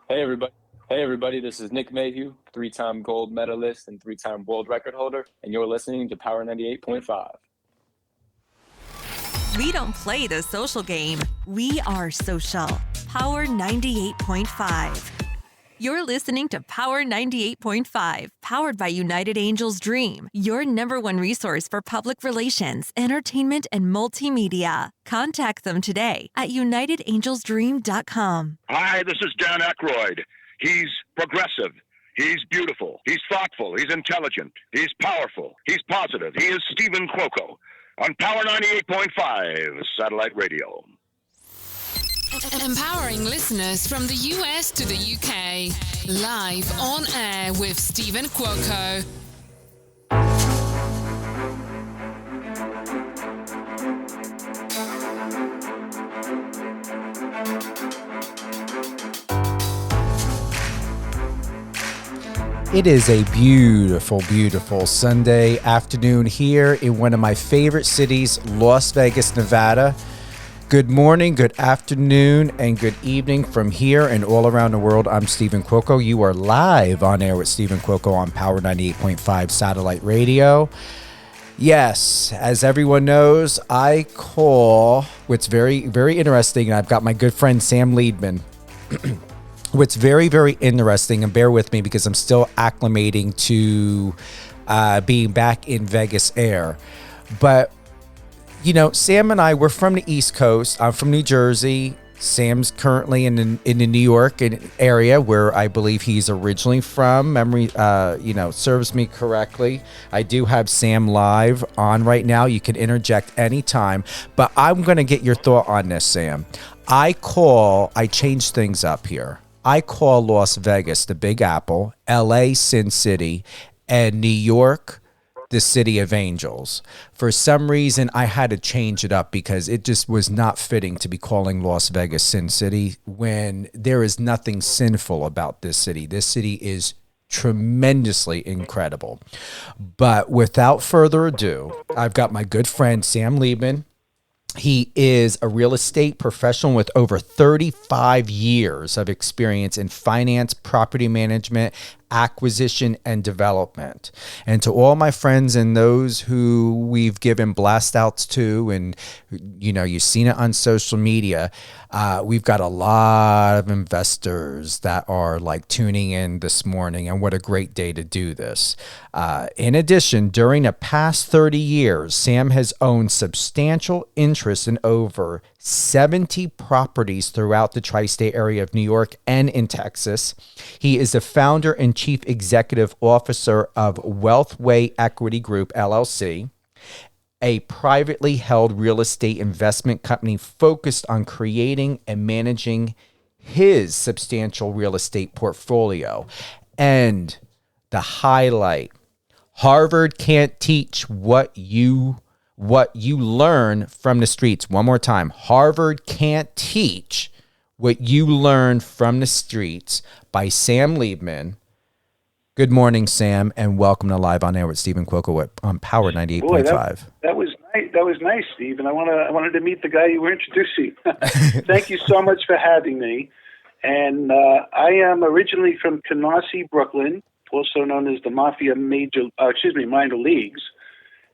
Hey everybody. Hey everybody, this is Nick Mayhew, three-time gold medalist and three-time world record holder, and you're listening to Power 98.5. We don't play the social game. We are social. Power 98.5. You're listening to Power 98.5, powered by United Angels Dream, your number one resource for public relations, entertainment, and multimedia. Contact them today at unitedangelsdream.com. Hi, this is Dan Aykroyd. He's progressive. He's beautiful. He's thoughtful. He's intelligent. He's powerful. He's positive. He is Stephen Cuoco on Power 98.5 Satellite Radio. Empowering listeners from the US to the UK. Live on air with Stephen Cuoco. It is a beautiful, beautiful Sunday afternoon here in one of my favorite cities, Las Vegas, Nevada. Good morning, good afternoon, and good evening from here and all around the world. I'm Stephen Cuoco. You are live on air with Stephen Cuoco on Power 98.5 Satellite Radio. Yes, as everyone knows, I call what's very, very interesting, and I've got my good friend Sam Liebman. What's very, very interesting, and bear with me because I'm still acclimating to being back in Vegas air. But, you know, Sam and I, we're from the East Coast. I'm from New Jersey. Sam's currently in the New York area where I believe he's originally from. Memory, serves me correctly. I do have Sam live on right now. You can interject anytime. But I'm going to get your thought on this, Sam. I change things up here. I call Las Vegas the Big Apple, LA Sin City, and New York the City of Angels. For some reason, I had to change it up because it just was not fitting to be calling Las Vegas Sin City when there is nothing sinful about this city. This city is tremendously incredible. But without further ado, I've got my good friend Sam Liebman. He is a real estate professional with over 35 years of experience in finance, property management, acquisition, and development. And to all my friends and those who we've given blast outs to, and you know, you've seen it on social media, we've got a lot of investors that are like tuning in this morning, and what a great day to do this. In addition, during the past 30 years, Sam has owned substantial interest in over 70 properties throughout the tri-state area of New York and in Texas. He is the founder and chief executive officer of Wealthway Equity Group, LLC, a privately held real estate investment company focused on creating and managing his substantial real estate portfolio. And the highlight, Harvard can't teach what you learn from the streets. One more time. Harvard can't teach what you learn from the streets, by Sam Liebman. Good morning, Sam, and welcome to Live on Air with Stephen Cuoco on Power 98.5. Boy, that was nice. That was nice, Steve. And I wanted to meet the guy you were introducing. Thank you so much for having me. And I am originally from Canarsie, Brooklyn, also known as the Mafia Minor Leagues.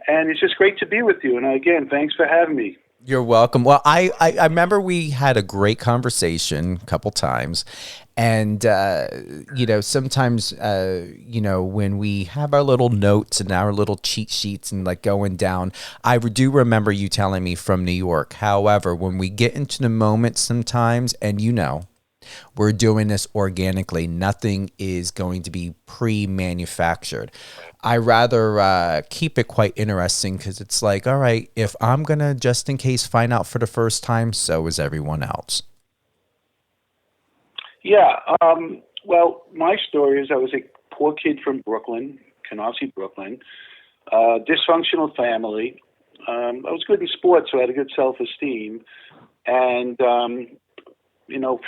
And it's just great to be with you. And again, thanks for having me. You're welcome. Well, I remember we had a great conversation a couple times. And, sometimes, when we have our little notes and our little cheat sheets and like going down, I do remember you telling me from New York. However, when we get into the moment sometimes, and we're doing this organically. Nothing is going to be pre-manufactured. I rather keep it quite interesting because it's like, all right, if I'm going to just in case find out for the first time, so is everyone else. Yeah. Well, my story is I was a poor kid from Brooklyn, Canarsie, Brooklyn, dysfunctional family. I was good in sports, so I had a good self-esteem. And,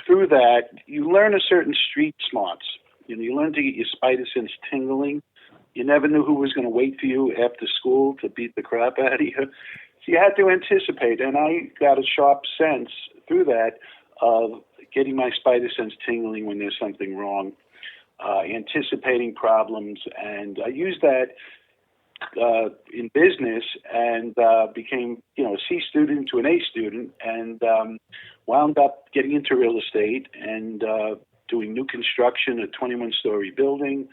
through that, you learn a certain street smarts. You learn to get your spider sense tingling. You never knew who was going to wait for you after school to beat the crap out of you. So you had to anticipate. And I got a sharp sense through that of getting my spider sense tingling when there's something wrong, anticipating problems, and I use that in business, and became, a C student to an A student, and wound up getting into real estate and doing new construction, a 21-story building,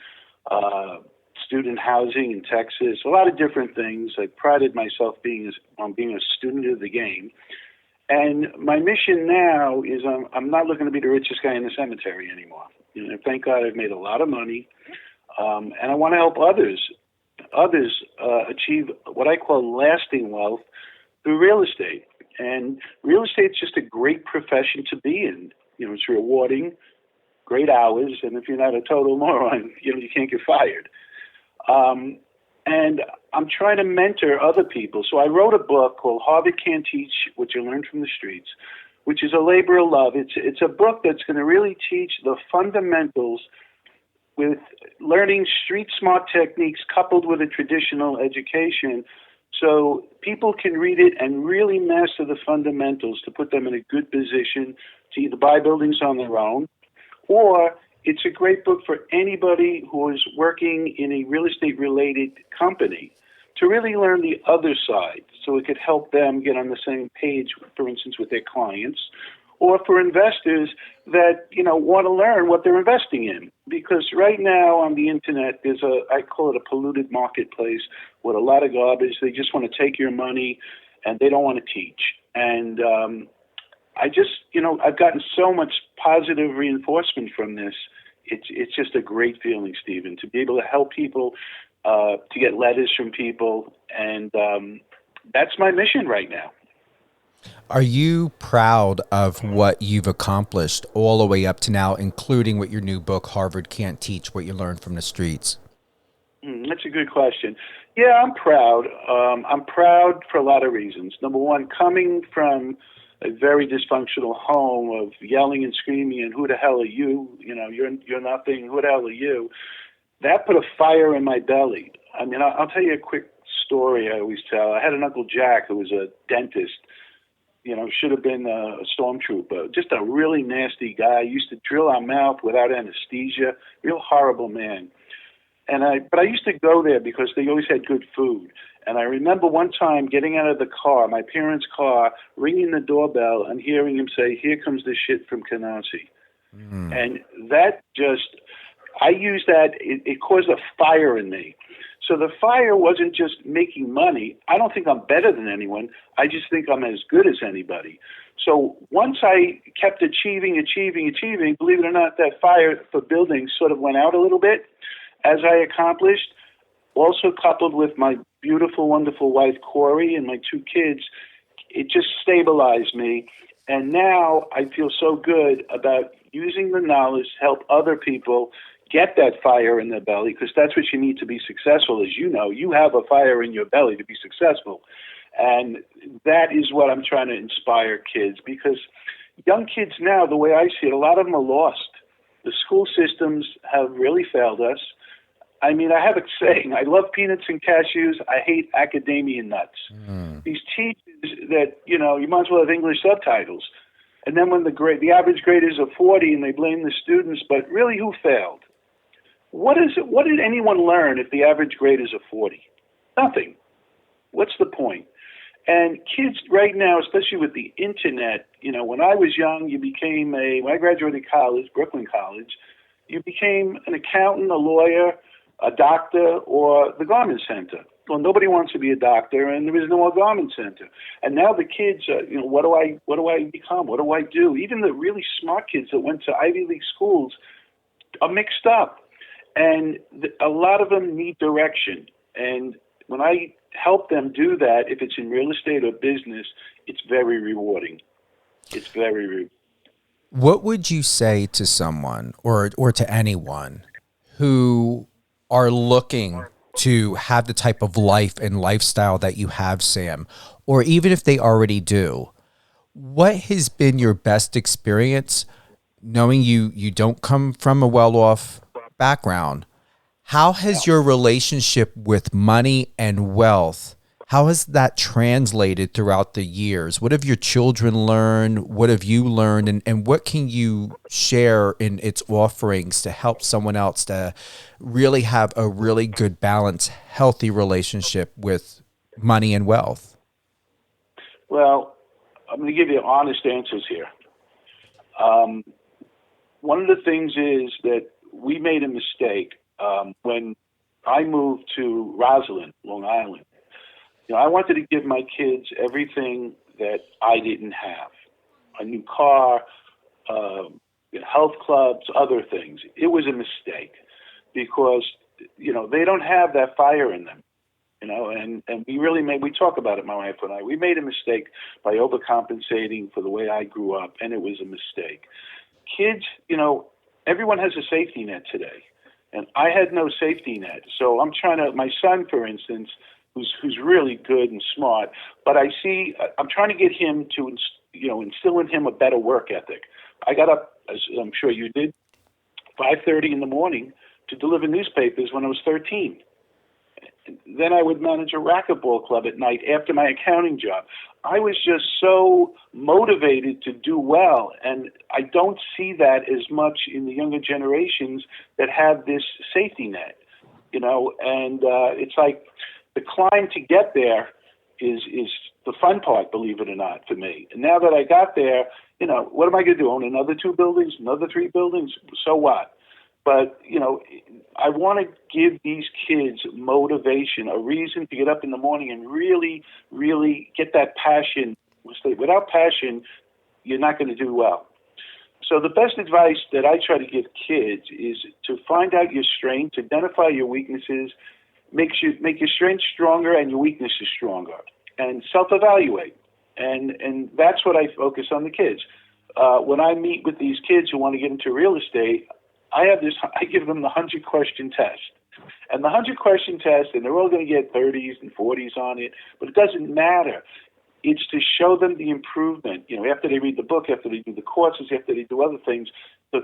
student housing in Texas, a lot of different things. I prided myself on being a student of the game. And my mission now is I'm not looking to be the richest guy in the cemetery anymore. Thank God I've made a lot of money, and I want to help others achieve what I call lasting wealth through real estate. And real estate's just a great profession to be in. It's rewarding, great hours, and if you're not a total moron, you can't get fired. And I'm trying to mentor other people. So I wrote a book called Harvard Can't Teach What You Learn from the Streets, which is a labor of love. It's a book that's going to really teach the fundamentals with learning street smart techniques coupled with a traditional education, so people can read it and really master the fundamentals to put them in a good position to either buy buildings on their own, or it's a great book for anybody who is working in a real estate related company to really learn the other side, so it could help them get on the same page, for instance, with their clients, or for investors that, want to learn what they're investing in. Because right now on the internet, I call it a polluted marketplace with a lot of garbage. They just want to take your money and they don't want to teach. And I just, I've gotten so much positive reinforcement from this. It's just a great feeling, Stephen, to be able to help people, to get letters from people. And that's my mission right now. Are you proud of what you've accomplished all the way up to now, including with your new book, Harvard Can't Teach What You Learn from the Streets? That's a good question. Yeah, I'm proud. I'm proud for a lot of reasons. Number one, coming from a very dysfunctional home of yelling and screaming and who the hell are you? You're nothing. Who the hell are you? That put a fire in my belly. I mean, I'll tell you a quick story I always tell. I had an Uncle Jack who was a dentist. Should have been a stormtrooper. Just a really nasty guy. Used to drill our mouth without anesthesia. Real horrible man. But I used to go there because they always had good food. And I remember one time getting out of the car, my parents' car, ringing the doorbell and hearing him say, "Here comes the shit from Canarsie." And that I used that, it caused a fire in me. So the fire wasn't just making money. I don't think I'm better than anyone. I just think I'm as good as anybody. So once I kept achieving, believe it or not, that fire for buildings sort of went out a little bit as I accomplished, also coupled with my beautiful, wonderful wife, Corey, and my two kids. It just stabilized me. And now I feel so good about using the knowledge to help other people get that fire in their belly, because that's what you need to be successful. As you know, you have a fire in your belly to be successful. And that is what I'm trying to inspire kids, because young kids now, the way I see it, a lot of them are lost. The school systems have really failed us. I mean, I have a saying, I love peanuts and cashews, I hate academia nuts. These teachers that, you might as well have English subtitles. And then when the average grade is a 40 and they blame the students, but really who failed? What did anyone learn if the average grade is a 40? Nothing. What's the point? And kids right now, especially with the internet, when I was young, when I graduated college, Brooklyn College, you became an accountant, a lawyer, a doctor, or the garment center. Well, nobody wants to be a doctor, and there is no more garment center. And now the kids, what do I become? What do I do? Even the really smart kids that went to Ivy League schools are mixed up. And a lot of them need direction. And when I help them do that, if it's in real estate or business, it's very rewarding. It's very rewarding. What would you say to someone or to anyone who are looking to have the type of life and lifestyle that you have, Sam, or even if they already do? What has been your best experience, knowing you don't come from a well-off background? How has your relationship with money and wealth How has that translated throughout the years? What have your children learned? What have you learned? And what can you share in its offerings to help someone else to really have a really good, balanced, healthy relationship with money and wealth? Well, I'm going to give you honest answers here. One of the things is that we made a mistake when I moved to Roslyn, Long Island. I wanted to give my kids everything that I didn't have. A new car, health clubs, other things. It was a mistake because, they don't have that fire in them. And we talk about it, my wife and I. We made a mistake by overcompensating for the way I grew up, and it was a mistake. Kids, everyone has a safety net today, and I had no safety net. So my son, for instance, who's really good and smart, but I'm trying to get him to, instill in him a better work ethic. I got up, as I'm sure you did, 5:30 in the morning to deliver newspapers when I was 13. Then I would manage a racquetball club at night after my accounting job. I was just so motivated to do well, and I don't see that as much in the younger generations that have this safety net, and it's like the climb to get there is the fun part, believe it or not, for me. And now that I got there, what am I going to do? Own another 2 buildings, another 3 buildings? So what? But, I want to give these kids motivation, a reason to get up in the morning and really, really get that passion. Without passion, you're not going to do well. So the best advice that I try to give kids is to find out your strengths, identify your weaknesses, make your strengths stronger and your weaknesses stronger, and self-evaluate. And that's what I focus on the kids. When I meet with these kids who want to get into real estate, I give them the 100-question test. And the 100-question test, and they're all going to get 30s and 40s on it, but it doesn't matter. It's to show them the improvement. After they read the book, after they do the courses, after they do other things, the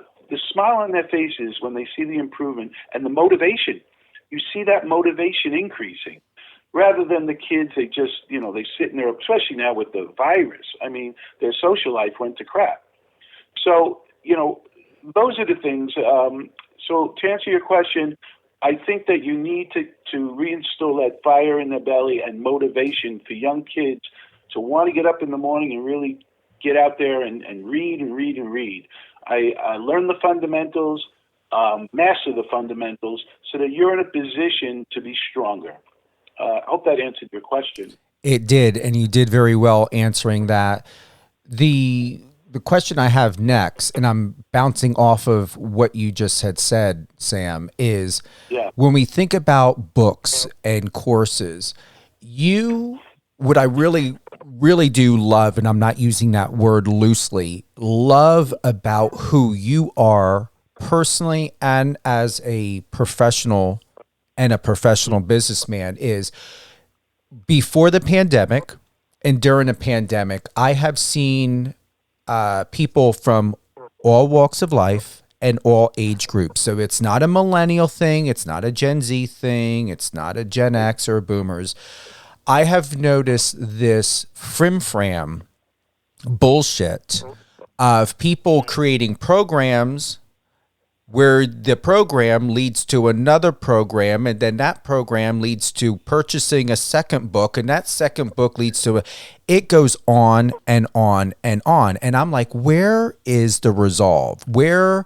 smile on their faces when they see the improvement and the motivation. You see that motivation increasing. Rather than the kids, they just, they sit in there, especially now with the virus. I mean, their social life went to crap. So, those are the things. So to answer your question, I think that you need to reinstall that fire in their belly and motivation for young kids to want to get up in the morning and really get out there and read and read and read. I learn the fundamentals, master the fundamentals, so that you're in a position to be stronger. I hope that answered your question. It did, and you did very well answering that. The question I have next, and I'm bouncing off of what you just had said, Sam, is when we think about books and courses, what I really, really do love, and I'm not using that word loosely, love about who you are personally and as a professional and a professional businessman is before the pandemic and during the pandemic, I have seen people from all walks of life and all age groups. So it's not a millennial thing. It's not a Gen Z thing. It's not a Gen X or boomers. I have noticed this frim-fram bullshit of people creating programs where the program leads to another program, and then that program leads to purchasing a second book, and that second book leads to it goes on and on and on. And I'm like, where is the resolve? They're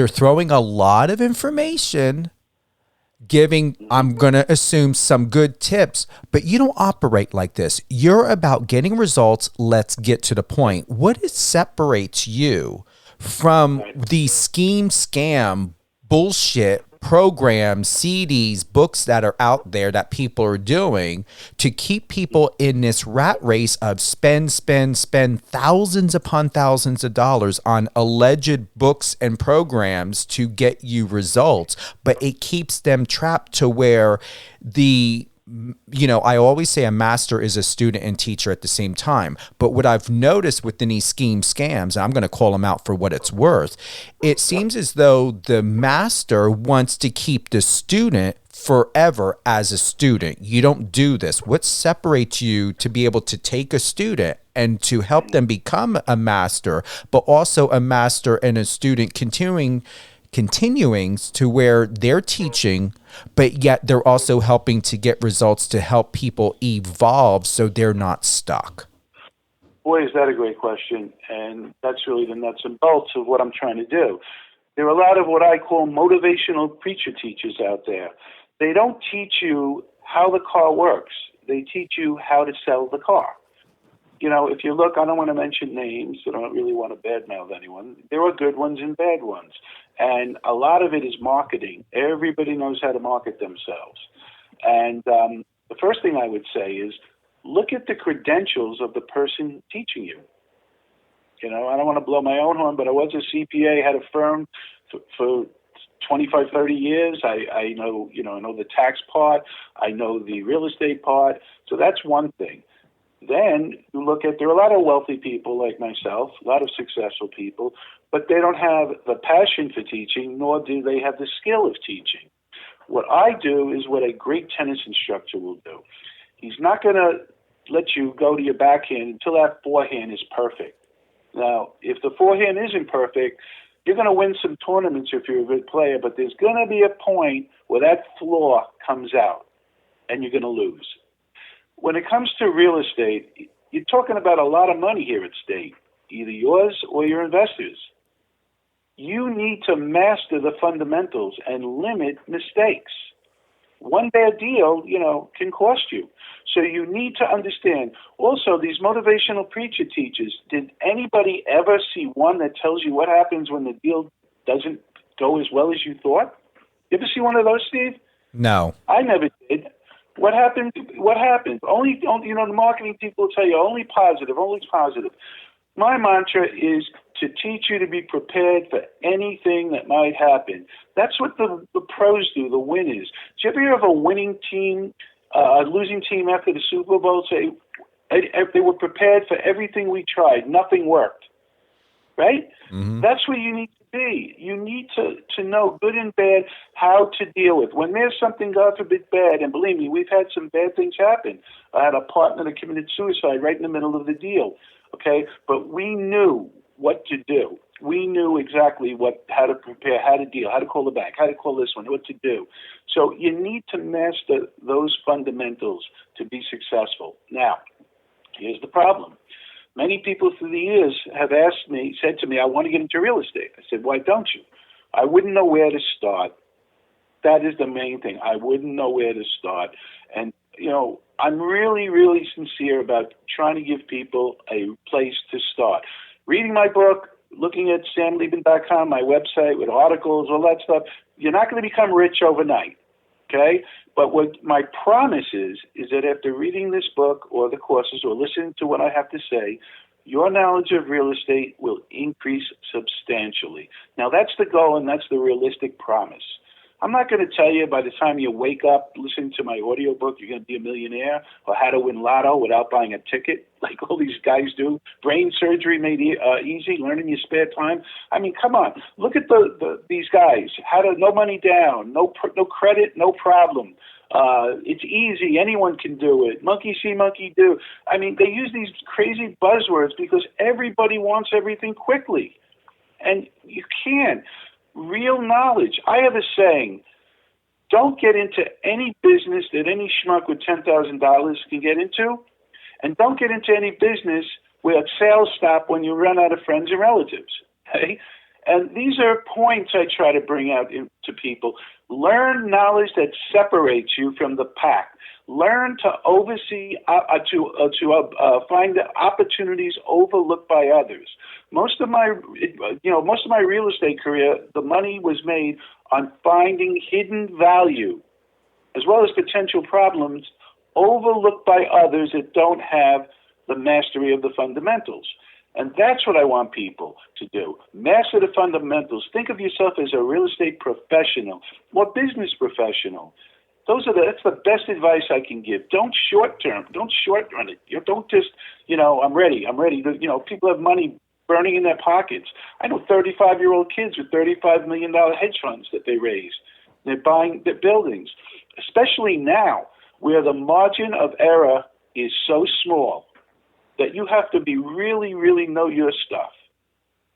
throwing a lot of information, giving, I'm going to assume, some good tips, but you don't operate like this. You're about getting results. Let's get to the point. What separates you from the scam bullshit programs, CDs, books that are out there that people are doing to keep people in this rat race of spend thousands upon thousands of dollars on alleged books and programs to get you results, but it keeps them trapped to where I always say a master is a student and teacher at the same time. But what I've noticed within these scams, and I'm going to call them out for what it's worth, it seems as though the master wants to keep the student forever as a student. You don't do this. What separates you to be able to take a student and to help them become a master, but also a master and a student continuing to where they're teaching, but yet they're also helping to get results to help people evolve so they're not stuck? Boy, is that a great question. And that's really the nuts and bolts of what I'm trying to do. There are a lot of what I call motivational preacher teachers out there. They don't teach you how the car works. They teach you how to sell the car. You know, if you look, I don't want to mention names. I don't really want to badmouth anyone. There are good ones and bad ones. And a lot of it is marketing. Everybody knows how to market themselves. And the first thing I would say is look at the credentials of the person teaching you. You know, I don't want to blow my own horn, but I was a CPA, had a firm for 25, 30 years. I know, I know the tax part. I know the real estate part. So that's one thing. Then you look at, there are a lot of wealthy people like myself, a lot of successful people, but they don't have the passion for teaching, nor do they have the skill of teaching. What I do is what a great tennis instructor will do. He's not going to let you go to your backhand until that forehand is perfect. Now, if the forehand isn't perfect, you're going to win some tournaments if you're a good player, but there's going to be a point where that flaw comes out and you're going to lose. When it comes to real estate, you're talking about a lot of money here at stake, either yours or your investors. You need to master the fundamentals and limit mistakes. One bad deal, can cost you. So you need to understand. Also, these motivational preacher teachers, did anybody ever see one that tells you what happens when the deal doesn't go as well as you thought? You ever see one of those, Steve? No. I never did. What happened? Only, the marketing people will tell you only positive, always positive. My mantra is to teach you to be prepared for anything that might happen. That's what the pros do, the winners. Do you ever hear of a winning team, a losing team after the Super Bowl say, they were prepared for everything we tried, nothing worked, right? Mm-hmm. That's where you need to be. You need to know good and bad how to deal with. When there's something, God forbid, bad, and believe me, we've had some bad things happen. I had a partner that committed suicide right in the middle of the deal, okay? But we knew what to do. We knew exactly how to prepare, how to deal, how to call the bank, how to call this one, what to do. So you need to master those fundamentals to be successful. Now, here's the problem. Many people through the years have said to me, I want to get into real estate. I said, why don't you? I wouldn't know where to start. That is the main thing. I wouldn't know where to start. And, I'm really, really sincere about trying to give people a place to start. Reading my book, looking at samliebman.com, my website with articles, all that stuff, you're not going to become rich overnight, okay? But what my promise is that after reading this book or the courses or listening to what I have to say, your knowledge of real estate will increase substantially. Now, that's the goal and that's the realistic promise. I'm not going to tell you by the time you wake up listening to my audiobook, you're going to be a millionaire, or how to win lotto without buying a ticket, like all these guys do. Brain surgery made easy, learn in your spare time. I mean, come on. Look at these guys. How to no money down, no credit, no problem. It's easy. Anyone can do it. Monkey see, monkey do. I mean, they use these crazy buzzwords because everybody wants everything quickly. And you can't. Real knowledge. I have a saying, don't get into any business that any schmuck with $10,000 can get into, and don't get into any business where sales stop when you run out of friends and relatives. Okay? And these are points I try to bring out to people. Learn knowledge that separates you from the pack. Learn to oversee, find the opportunities overlooked by others. Most of my real estate career, the money was made on finding hidden value, as well as potential problems overlooked by others that don't have the mastery of the fundamentals. And that's what I want people to do. Master the fundamentals. Think of yourself as a real estate professional or business professional. That's the best advice I can give. Don't short run it. Don't just, I'm ready. People have money burning in their pockets. I know 35-year-old kids with $35 million hedge funds that they raised. They're buying their buildings. especially now where the margin of error is so small that you have to be really, really know your stuff.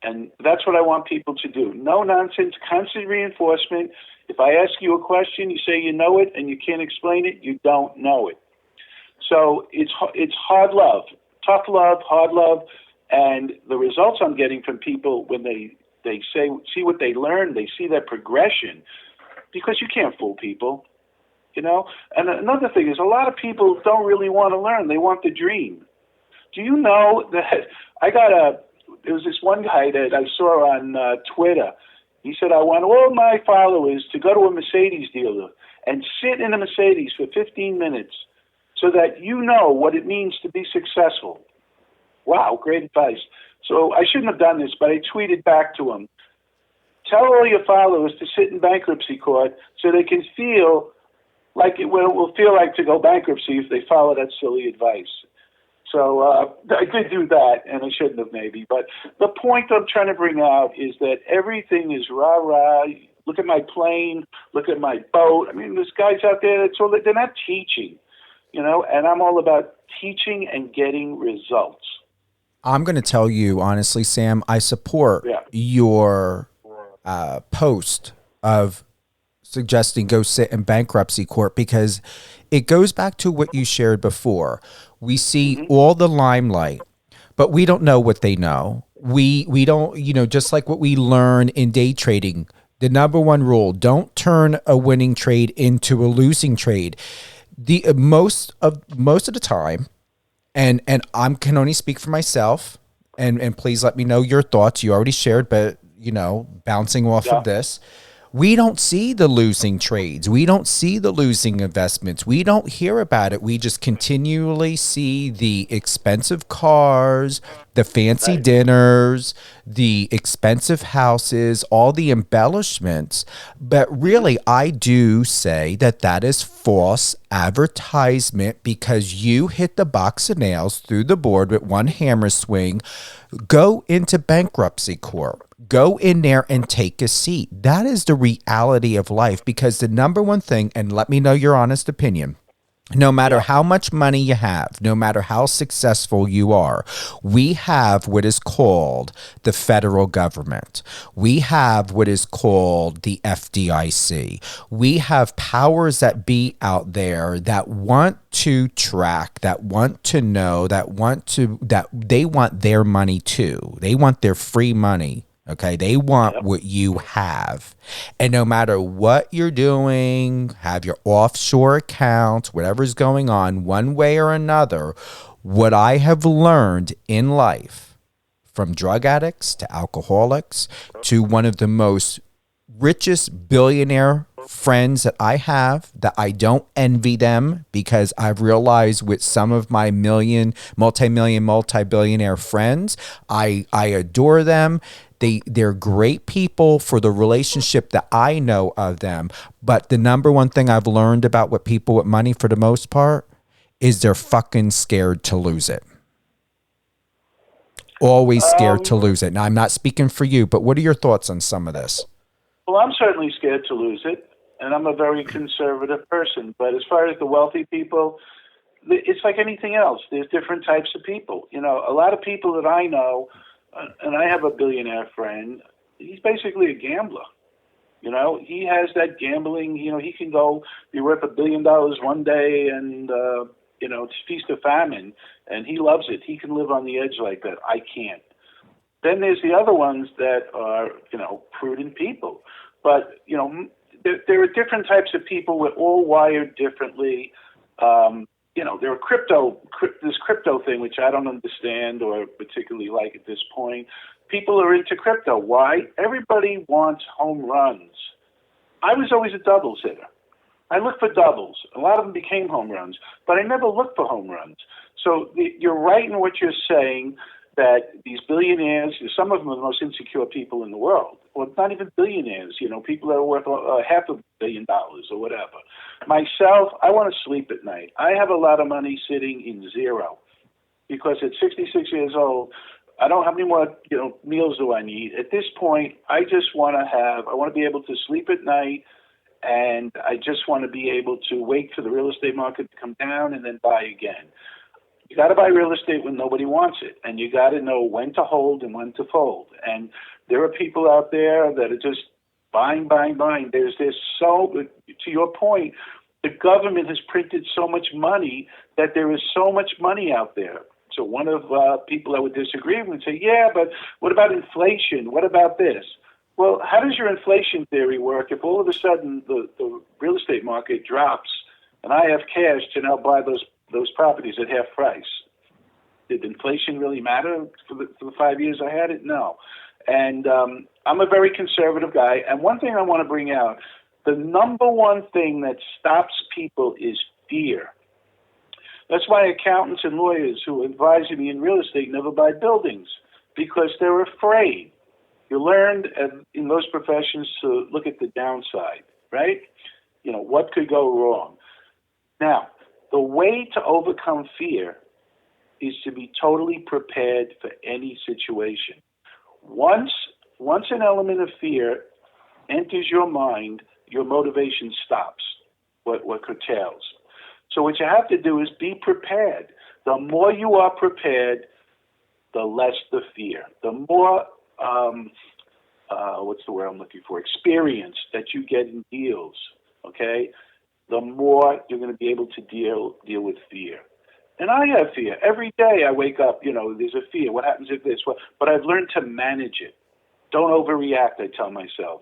And that's what I want people to do. No nonsense, constant reinforcement. If I ask you a question, you say you know it, and you can't explain it, you don't know it. So it's hard love, tough love, hard love, and the results I'm getting from people when they see what they learn, they see that progression, because you can't fool people, you know. And another thing is a lot of people don't really want to learn; they want the dream. Do you know that there was this one guy that I saw on Twitter. He said, I want all my followers to go to a Mercedes dealer and sit in a Mercedes for 15 minutes so that you know what it means to be successful. Wow, great advice. So I shouldn't have done this, but I tweeted back to him, tell all your followers to sit in bankruptcy court so they can feel like it will feel like to go bankruptcy if they follow that silly advice. So I did do that, and I shouldn't have maybe. But the point I'm trying to bring out is that everything is rah-rah. Look at my plane. Look at my boat. I mean, there's guys out there they're not teaching, you know, and I'm all about teaching and getting results. I'm going to tell you, honestly, Sam, I support your post of suggesting go sit in bankruptcy court, because it goes back to what you shared before. We see all the limelight, but we don't know what they know. We don't, you know, just like what we learn in day trading, the number one rule, don't turn a winning trade into a losing trade. The most of the time, and I can only speak for myself, and please let me know your thoughts. You already shared, but you know, bouncing off of this, we don't see the losing trades. We don't see the losing investments. We don't hear about it. We just continually see the expensive cars, the fancy dinners, the expensive houses, all the embellishments. But really, I do say that is false advertisement, because you hit the box of nails through the board with one hammer swing. Go into bankruptcy court. Go in there and take a seat. That is the reality of life, because the number one thing, and let me know your honest opinion, no matter how much money you have, no matter how successful you are, we have what is called the federal government. We have what is called the FDIC. We have powers that be out there that want to track, that want to know, that they want their money too. They want their free money. Okay, they want what you have. And no matter what you're doing, have your offshore accounts, whatever's going on, one way or another, what I have learned in life, from drug addicts to alcoholics to one of the most richest billionaire friends that I have, that I don't envy them, because I've realized with some of my multi-billionaire friends, I adore them. They're great people for the relationship that I know of them. But the number one thing I've learned about what people with money, for the most part, is they're fucking scared to lose it. Always scared to lose it. Now, I'm not speaking for you, but what are your thoughts on some of this? Well, I'm certainly scared to lose it, and I'm a very conservative person. But as far as the wealthy people, it's like anything else. There's different types of people. You know, a lot of people that I know, and I have a billionaire friend, he's basically a gambler. You know, he has that gambling, you know, he can go be worth $1 billion one day and, you know, it's feast or famine, and he loves it. He can live on the edge like that. I can't. Then there's the other ones that are, you know, prudent people. But, you know, there are different types of people. We're all wired differently. You know, there are this crypto thing, which I don't understand or particularly like at this point. People are into crypto. Why? Everybody wants home runs. I was always a doubles hitter. I looked for doubles. A lot of them became home runs, but I never looked for home runs. So you're right in what you're saying, that these billionaires, some of them are the most insecure people in the world. Well, not even billionaires, you know, people that are worth $500 million or whatever. Myself, I want to sleep at night. I have a lot of money sitting in zero because at 66 years old, I don't have any more, you know, meals do I need. At this point, I just want to be able to sleep at night and I just want to be able to wait for the real estate market to come down and then buy again. You got to buy real estate when nobody wants it, and you got to know when to hold and when to fold. And there are people out there that are just buying. There's so, to your point, the government has printed so much money that there is so much money out there. So one of people that would disagree would say, yeah, but what about inflation? What about this? Well, how does your inflation theory work if all of a sudden the real estate market drops and I have cash to now buy those properties at half price? Did inflation really matter for the 5 years I had it? No. And I'm a very conservative guy. And one thing I want to bring out, the number one thing that stops people is fear. That's why accountants and lawyers who advise me in real estate never buy buildings, because they're afraid. You learned in those professions to look at the downside, right? You know, what could go wrong? Now, the way to overcome fear is to be totally prepared for any situation. Once an element of fear enters your mind, your motivation stops, what curtails. So what you have to do is be prepared. The more you are prepared, the less the fear. The more, what's the word I'm looking for, experience that you get in deals, okay, the more you're going to be able to deal with fear. And I have fear. Every day I wake up, there's a fear. What happens if this? But I've learned to manage it. Don't overreact, I tell myself.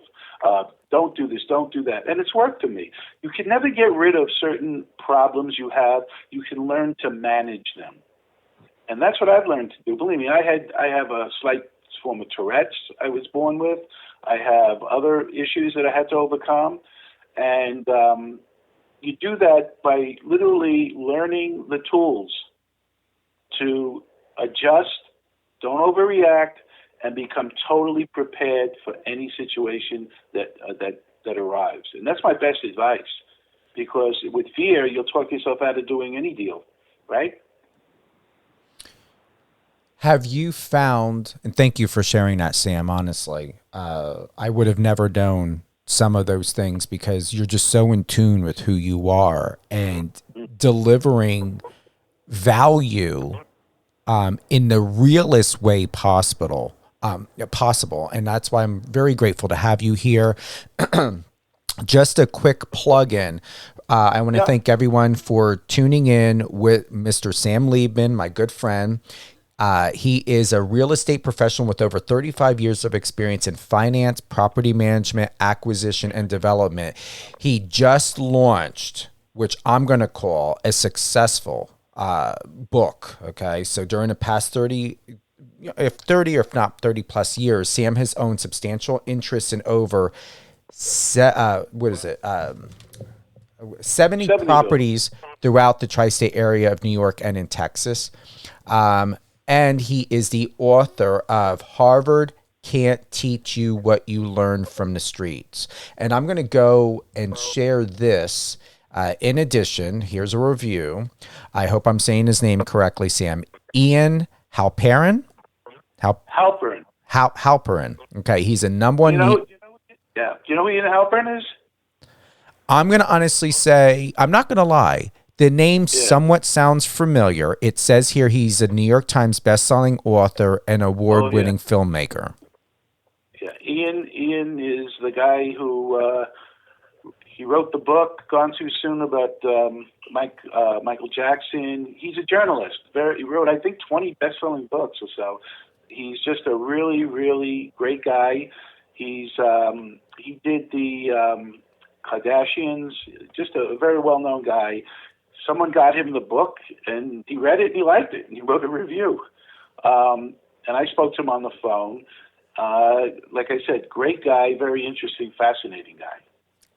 Don't do this, don't do that. And it's worked for me. You can never get rid of certain problems you have. You can learn to manage them. And that's what I've learned to do. Believe me, I have a slight form of Tourette's I was born with. I have other issues that I had to overcome. And you do that by literally learning the tools to adjust, don't overreact, and become totally prepared for any situation that arrives. And that's my best advice, because with fear, you'll talk yourself out of doing any deal, right? Have you found, and thank you for sharing that, Sam, honestly, I would have never known some of those things because you're just so in tune with who you are and delivering value in the realest way possible. And that's why I'm very grateful to have you here. Just a quick plug-in. I want to thank everyone for tuning in with Mr. Sam Liebman, my good friend. He is a real estate professional with over 35 years of experience in finance, property management, acquisition, and development. He just launched, which I'm going to call a successful book. Okay, so during the past 30 or if not 30 plus years, Sam has owned substantial interest in over 70 properties throughout the tri-state area of New York and in Texas. And he is the author of Harvard Can't Teach You What You Learn from the Streets. And I'm going to go and share this. In addition, here's a review. I hope I'm saying his name correctly, Sam. Ian Halperin? Halperin. Halperin. Okay, he's a number one. Do you know who Ian Halperin is? I'm going to honestly say, I'm not going to lie. The name somewhat sounds familiar. It says here he's a New York Times bestselling author and award-winning filmmaker. Yeah, Ian is the guy who he wrote the book Gone Too Soon about Michael Jackson. He's a journalist. He wrote, I think, 20 best-selling books or so. He's just a really, really great guy. He did the Kardashians. Just a very well-known guy. Someone got him the book, and he read it, and he liked it, and he wrote a review. And I spoke to him on the phone. Like I said, great guy, very interesting, fascinating guy.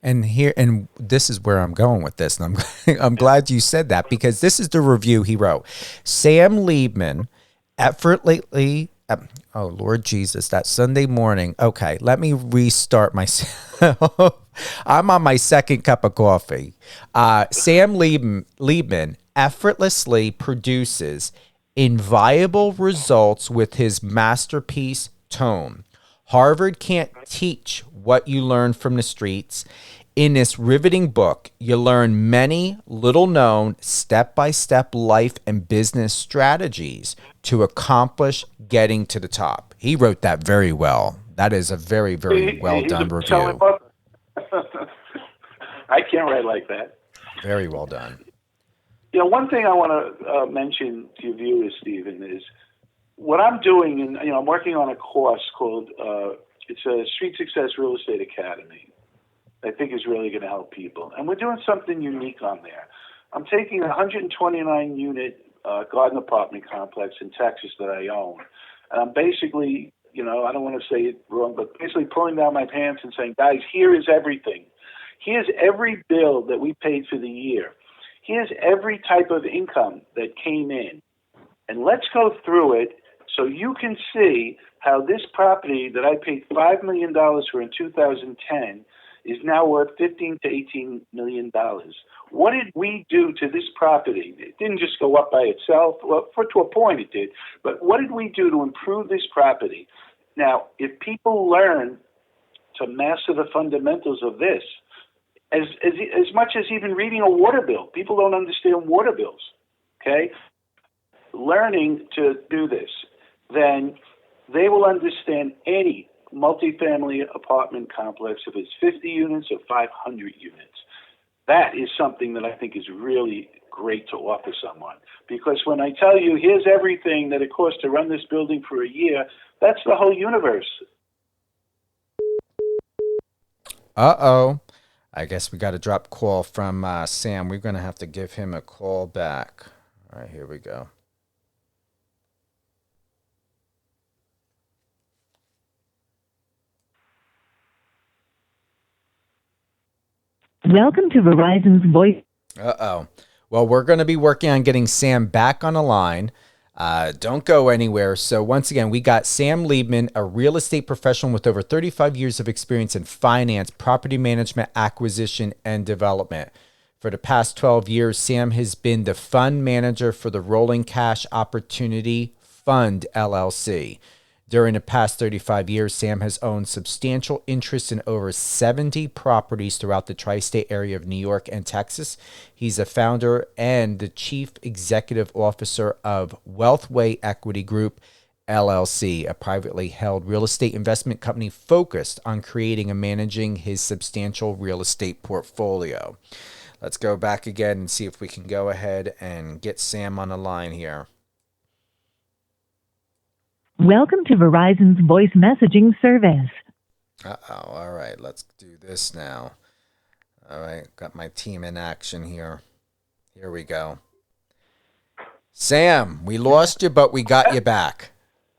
And this is where I'm going with this, and I'm glad you said that, because this is the review he wrote. Sam Liebman effortlessly. Oh, Lord Jesus, that Sunday morning. Okay, let me restart myself. I'm on my second cup of coffee. Sam Liebman effortlessly produces inviolable results with his masterpiece Tone. Harvard Can't Teach What You Learn from the Streets In this riveting book, you learn many little-known step-by-step life and business strategies to accomplish getting to the top. He wrote that very well. That is a very, very well-done review. I can't write like that. Very well done. You know, one thing I want to mention to your viewers, Stephen, is what I'm doing, and I'm working on a course called it's a Street Success Real Estate Academy. I think is really going to help people, and we're doing something unique on there. I'm taking a 129-unit garden apartment complex in Texas that I own, and I'm basically, I don't want to say it wrong, but basically pulling down my pants and saying, guys, here is everything. Here's every bill that we paid for the year. Here's every type of income that came in. And let's go through it so you can see how this property that I paid $5 million for in 2010 is now worth $15 to $18 million. What did we do to this property? It didn't just go up by itself. Well, to a point it did. But what did we do to improve this property? Now, if people learn to master the fundamentals of this, as much as even reading a water bill. People don't understand water bills, okay? Learning to do this, then they will understand any multifamily apartment complex, if it's 50 units or 500 units. That is something that I think is really great to offer someone. Because when I tell you, here's everything that it costs to run this building for a year, that's the whole universe. Uh-oh. I guess we got a drop call from Sam. We're going to have to give him a call back. All right, here we go. Welcome to Verizon's voice. Uh-oh. Well, we're going to be working on getting Sam back on the line. Don't go anywhere. So once again, we got Sam Liebman, a real estate professional with over 35 years of experience in finance, property management, acquisition, and development. For the past 12 years, Sam has been the fund manager for the Rolling Cash Opportunity Fund, LLC. During the past 35 years, Sam has owned substantial interest in over 70 properties throughout the tri-state area of New York and Texas. He's a founder and the chief executive officer of Wealthway Equity Group, LLC, a privately held real estate investment company focused on creating and managing his substantial real estate portfolio. Let's go back again and see if we can go ahead and get Sam on the line here. Welcome to Verizon's voice messaging service. Uh-oh. All right, let's do this now. All right, got my team in action here. Here we go. Sam, we lost you, but we got you back.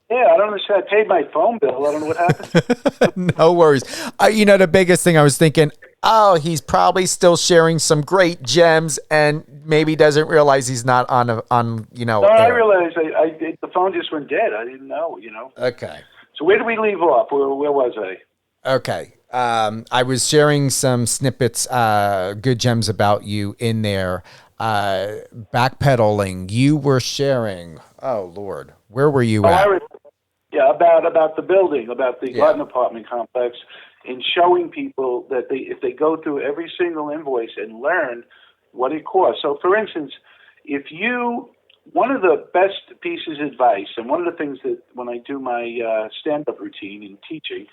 Yeah, I don't understand. I paid my phone bill. I don't know what happened. No worries. The biggest thing I was thinking, he's probably still sharing some great gems and maybe doesn't realize he's not on. No, I realized the phone just went dead. I didn't know, Okay. So where did we leave off? Where was I? Okay. I was sharing some snippets, good gems about you in there. Backpedaling. You were sharing. Oh, Lord. Where were you at? About the building, about the garden apartment complex, and showing people that if they go through every single invoice and learn what it costs. So, for instance, one of the best pieces of advice, and one of the things that when I do my stand-up routine in teaching,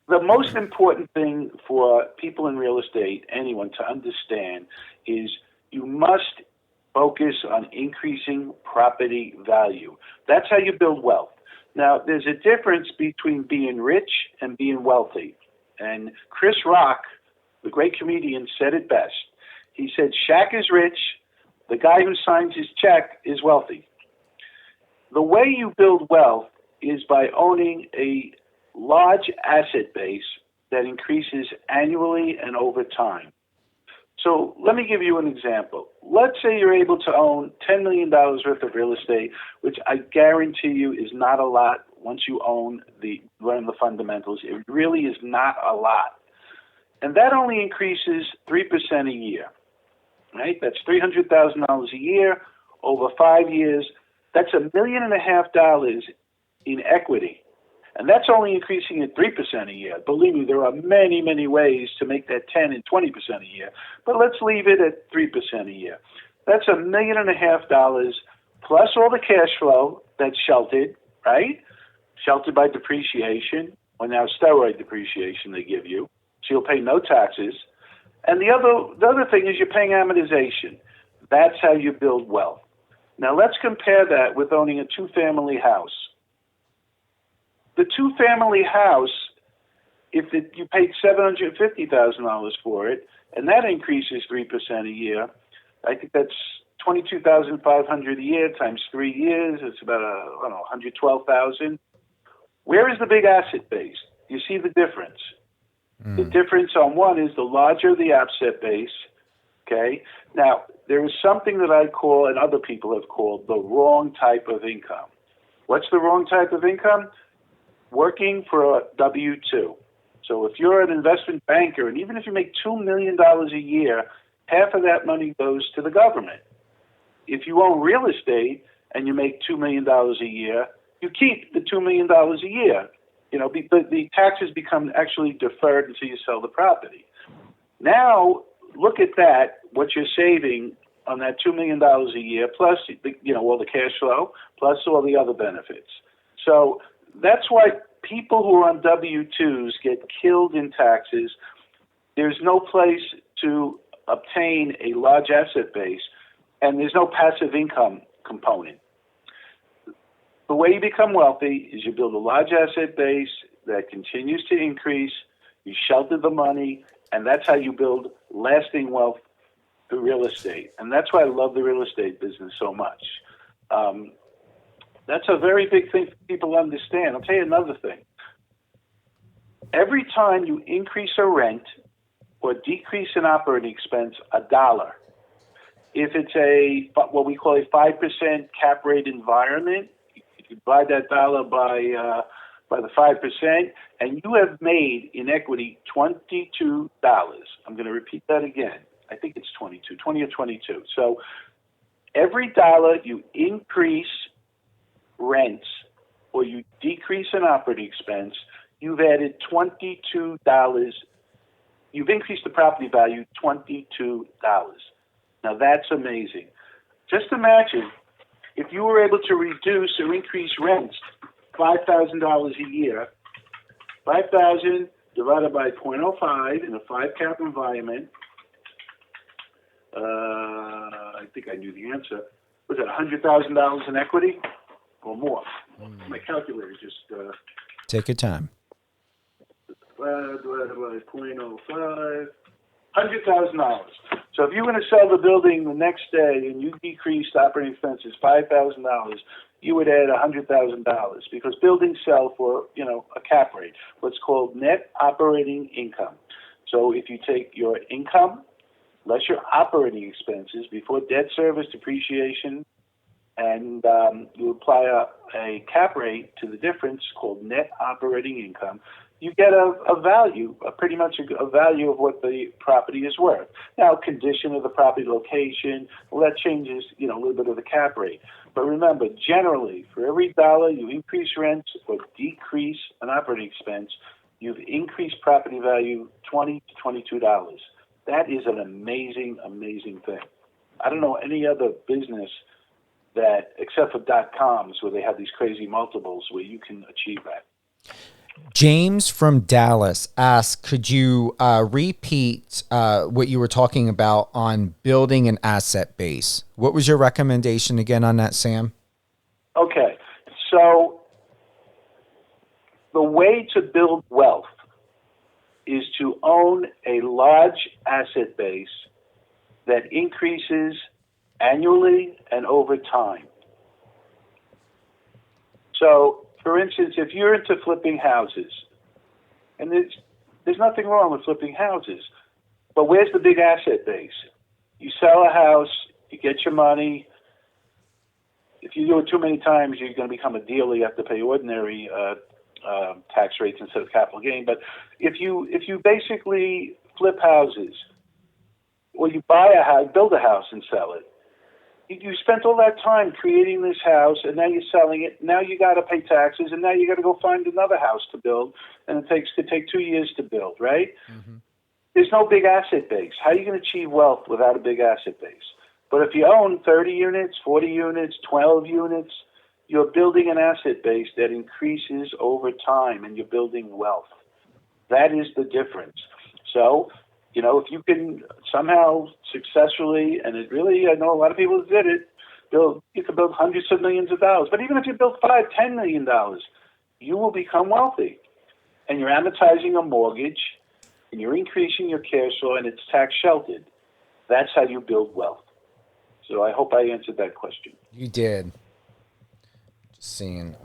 the most important thing for people in real estate, anyone to understand, is you must focus on increasing property value. That's how you build wealth. Now, there's a difference between being rich and being wealthy. And Chris Rock, the great comedian, said it best. He said, Shaq is rich. The guy who signs his check is wealthy. The way you build wealth is by owning a large asset base that increases annually and over time. So let me give you an example. Let's say you're able to own $10 million worth of real estate, which I guarantee you is not a lot once you learn the fundamentals. It really is not a lot. And that only increases 3% a year, right? That's $300,000 a year over 5 years. That's $1.5 million in equity. And that's only increasing at 3% a year. Believe me, there are many, many ways to make that 10 and 20% a year. But let's leave it at 3% a year. That's $1.5 million plus all the cash flow that's sheltered, right? Sheltered by depreciation, or now steroid depreciation they give you. So you'll pay no taxes. And the other thing is you're paying amortization. That's how you build wealth. Now let's compare that with owning a two-family house. The two-family house, you paid $750,000 for it, and that increases 3% a year, I think that's $22,500 a year times 3 years. It's about $112,000. Where is the big asset base? You see the difference. The difference on one is the larger the asset base. Okay. Now there is something that I call, and other people have called, the wrong type of income. What's the wrong type of income? Working for a W-2. So if you're an investment banker, and even if you make $2 million a year, half of that money goes to the government. If you own real estate and you make $2 million a year, you keep the $2 million a year. The taxes become actually deferred until you sell the property. Now, look at that, what you're saving on that $2 million a year, plus all the cash flow, plus all the other benefits. So that's why people who are on W-2s get killed in taxes. There's no place to obtain a large asset base, and there's no passive income component. The way you become wealthy is you build a large asset base that continues to increase, you shelter the money, and that's how you build lasting wealth through real estate. And that's why I love the real estate business so much. That's a very big thing for people to understand. I'll tell you another thing. Every time you increase a rent or decrease an operating expense, $1, if it's what we call a 5% cap rate environment, you divide that dollar by the 5%, and you have made in equity $22. I'm going to repeat that again. I think it's 20 or 22. So every dollar you increase rents or you decrease an operating expense, you've added $22. You've increased the property value $22. Now that's amazing. Just imagine if you were able to reduce or increase rents $5,000 a year, 5,000 divided by 0.05 in a 5 cap environment. I think I knew the answer. Was it $100,000 in equity or more? My calculator just... Take your time. Divided by 0.05, $100,000. So if you're going to sell the building the next day and you decreased operating expenses $5,000, you would add $100,000 because buildings sell for, a cap rate, what's called net operating income. So if you take your income less your operating expenses before debt service, depreciation, and you apply a cap rate to the difference called net operating income, you get a value, pretty much a value of what the property is worth. Now, condition of the property, location, well, that changes, a little bit of the cap rate. But remember, generally, for every dollar you increase rents or decrease an operating expense, you've increased property value $20 to $22. That is an amazing, amazing thing. I don't know any other business that, except for .coms, where they have these crazy multiples where you can achieve that. James from Dallas asked, could you repeat what you were talking about on building an asset base? What was your recommendation again on that, Sam? Okay. So the way to build wealth is to own a large asset base that increases annually and over time. So, for instance, if you're into flipping houses, and there's nothing wrong with flipping houses, but where's the big asset base? You sell a house, you get your money. If you do it too many times, you're going to become a dealer. You have to pay ordinary tax rates instead of capital gain. But if you basically flip houses, or you buy a house, build a house and sell it, You spent all that time creating this house, and now you're selling it. Now you got to pay taxes, and now you got to go find another house to build, and it could take 2 years to build, right? Mm-hmm. There's no big asset base. How are you going to achieve wealth without a big asset base? But if you own 30 units, 40 units, 12 units, you're building an asset base that increases over time, and you're building wealth. That is the difference. So, if you can somehow successfully, and it really, I know a lot of people did it, you can build hundreds of millions of dollars. But even if you build $5-10 million, you will become wealthy. And you're amortizing a mortgage, and you're increasing your cash flow, and it's tax sheltered. That's how you build wealth. So I hope I answered that question. You did. Just seeing,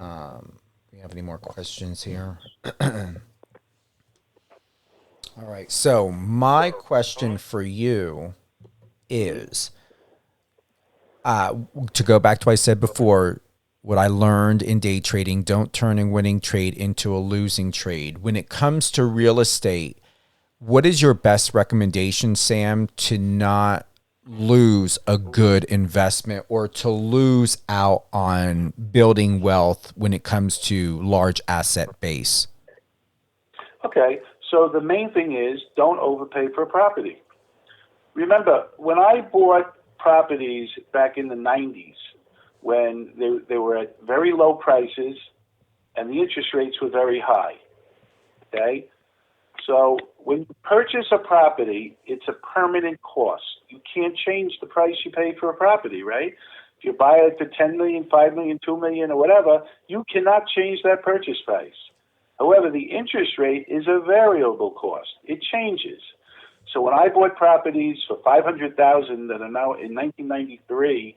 we have any more questions here? All right. So my question for you is, to go back to what I said before, what I learned in day trading, don't turn a winning trade into a losing trade. When it comes to real estate, what is your best recommendation, Sam, to not lose a good investment or to lose out on building wealth when it comes to large asset base? Okay, so the main thing is don't overpay for a property. Remember, when I bought properties back in the 90s, when they were at very low prices and the interest rates were very high, okay? So when you purchase a property, it's a permanent cost. You can't change the price you pay for a property, right? If you buy it for $10 million, $5 million, $2 million, or whatever, you cannot change that purchase price. However, the interest rate is a variable cost. It changes. So when I bought properties for $500,000 that are now in 1993,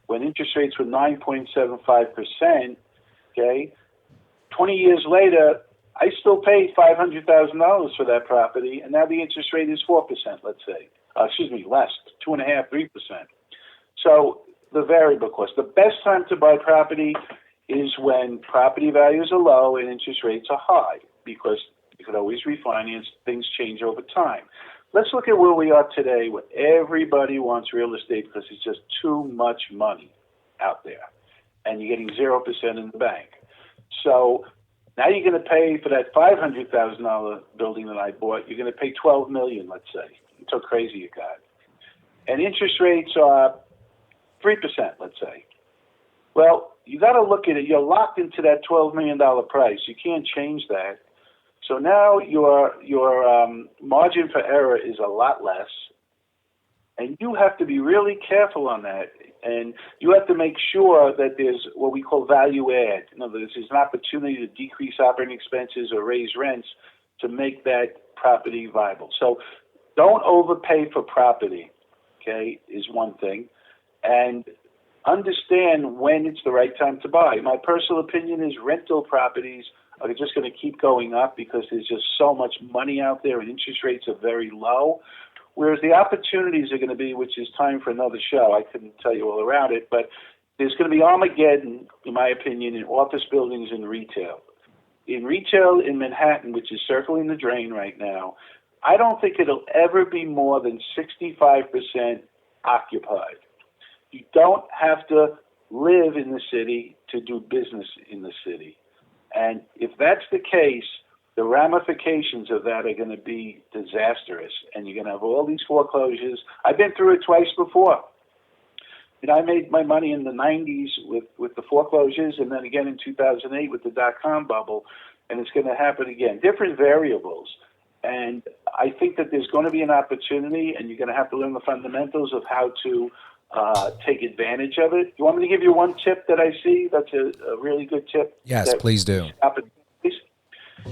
when interest rates were 9.75%, okay, 20 years later, I still paid $500,000 for that property, and now the interest rate is 4%, let's say. Less, 2.5%, 3%. So the variable cost. The best time to buy property is when property values are low and interest rates are high, because you could always refinance. Things change over time. Let's look at where we are today, where everybody wants real estate because it's just too much money out there, and you're getting 0% in the bank. So now you're going to pay for that $500,000 building that I bought. You're going to pay $12 million, let's say. It's so crazy it got. And interest rates are 3%, let's say. Well, you got to look at it. You're locked into that $12 million price. You can't change that. So now your margin for error is a lot less, and you have to be really careful on that. And you have to make sure that there's what we call value add. In other words, there's an opportunity to decrease operating expenses or raise rents to make that property viable. So don't overpay for property, okay, is one thing. And understand when it's the right time to buy. My personal opinion is rental properties are just going to keep going up because there's just so much money out there and interest rates are very low. Whereas the opportunities are going to be, which is time for another show, I couldn't tell you all around it, but there's going to be Armageddon, in my opinion, in office buildings and retail. In retail in Manhattan, which is circling the drain right now, I don't think it'll ever be more than 65% occupied. You don't have to live in the city to do business in the city. And if that's the case, the ramifications of that are going to be disastrous. And you're going to have all these foreclosures. I've been through it twice before. I made my money in the 90s with the foreclosures, and then again in 2008 with the dot-com bubble, and it's going to happen again. Different variables. And I think that there's going to be an opportunity, and you're going to have to learn the fundamentals of how to take advantage of it. You want me to give you one tip that I see that's a really good tip? Yes, please do.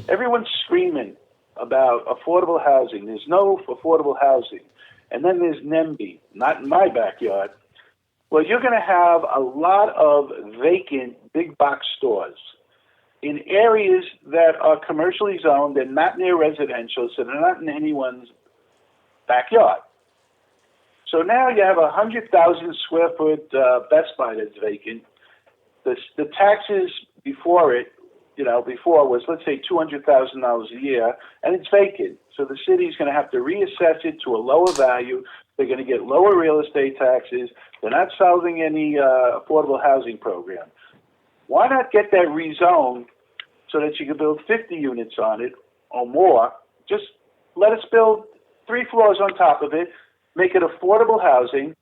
Everyone's screaming about affordable housing. There's no affordable housing. And then there's NIMBY, not in my backyard. Well, you're going to have a lot of vacant big box stores in areas that are commercially zoned. They're not near residential, so they're not in anyone's backyard. So now you have a 100,000 square foot Best Buy that's vacant. The taxes before it, before was, let's say, $200,000 a year, and it's vacant. So the city's going to have to reassess it to a lower value. They're going to get lower real estate taxes. They're not solving any affordable housing program. Why not get that rezoned so that you can build 50 units on it or more? Just let us build 3 floors on top of it, make it affordable housing.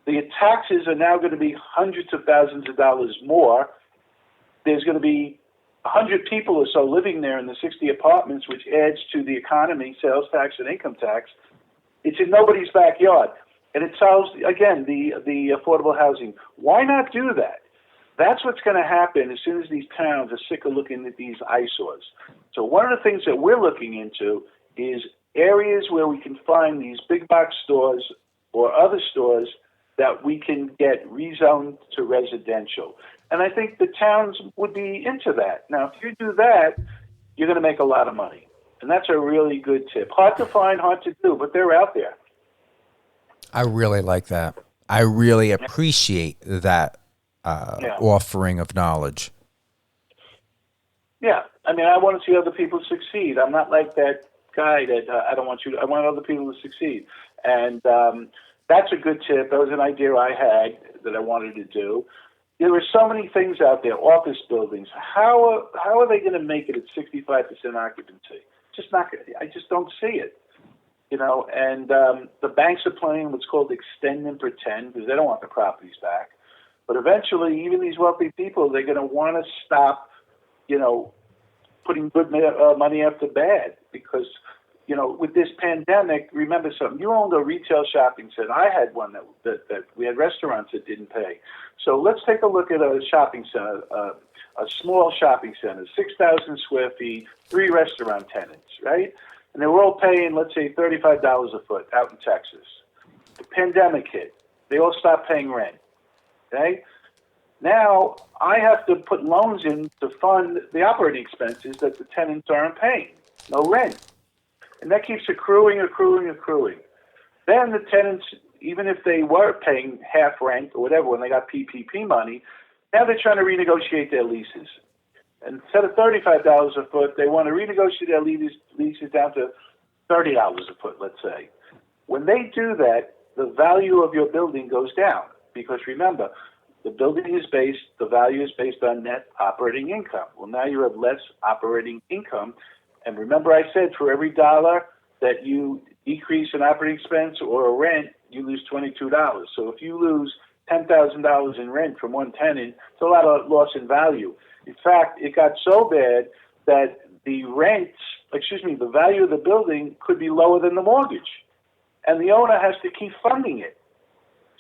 The taxes are now going to be hundreds of thousands of dollars more. There's going to be 100 people or so living there in the 60 apartments, which adds to the economy, sales tax and income tax. It's in nobody's backyard. And it solves, again, the affordable housing. Why not do that? That's what's going to happen as soon as these towns are sick of looking at these eyesores. So one of the things that we're looking into is areas where we can find these big box stores or other stores that we can get rezoned to residential. And I think the towns would be into that. Now, if you do that, you're going to make a lot of money. And that's a really good tip. Hard to find, hard to do, but they're out there. I really like that. I really appreciate that offering of knowledge. Yeah. I mean, I want to see other people succeed. I'm not like that guy that I want other people to succeed. And that's a good tip. That was an idea I had that I wanted to do. There are so many things out there, office buildings. How are they going to make it at 65% occupancy? I just don't see it. And the banks are playing what's called extend and pretend because they don't want the properties back. But eventually, even these wealthy people, they're going to want to stop, putting good money after bad because, with this pandemic, remember something. You owned a retail shopping center. I had one that we had restaurants that didn't pay. So let's take a look at a shopping center, a small shopping center, 6,000 square feet, 3 restaurant tenants, right? And they were all paying, let's say, $35 a foot out in Texas. The pandemic hit. They all stopped paying rent, okay? Now I have to put loans in to fund the operating expenses that the tenants aren't paying, no rent. And that keeps accruing. Then the tenants, even if they were paying half rent or whatever when they got PPP money, now they're trying to renegotiate their leases. And instead of $35 a foot, they want to renegotiate their leases down to $30 a foot, let's say. When they do that, the value of your building goes down because remember, the value is based on net operating income. Well, now you have less operating income. And remember I said for every dollar that you decrease an operating expense or a rent, you lose $22. So if you lose $10,000 in rent from one tenant, it's a lot of loss in value. In fact, it got so bad that the value of the building could be lower than the mortgage. And the owner has to keep funding it.